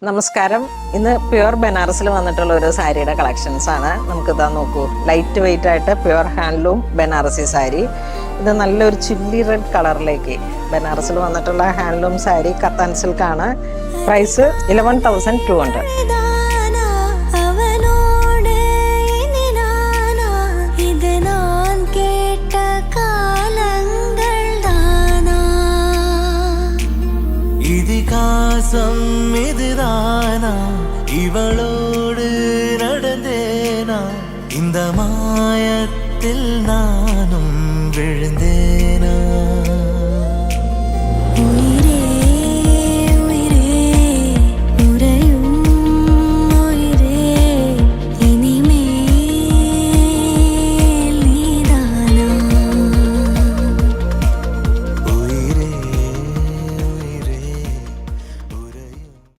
നമസ്കാരം. ഇന്ന് പ്യുവർ ബനാറസിൽ വന്നിട്ടുള്ള ഒരു സാരിയുടെ കളക്ഷൻസ് ആണ്. നമുക്കിതാ നോക്കൂ, ലൈറ്റ് വെയിറ്റ് ആയിട്ട് പ്യുവർ ഹാൻഡ്ലൂം ബനാറസി സാരി. ഇത് നല്ലൊരു ചില്ലി റെഡ് കളറിലേക്ക് ബനാറസിൽ വന്നിട്ടുള്ള ഹാൻഡ്ലൂം സാരി കത്താൻ സിൽക്കാണ്. പ്രൈസ് 11,200. இதுதானா இவளோடு நடந்தேனா இந்த மாயத்தில் நானும் விழுந்தேன்.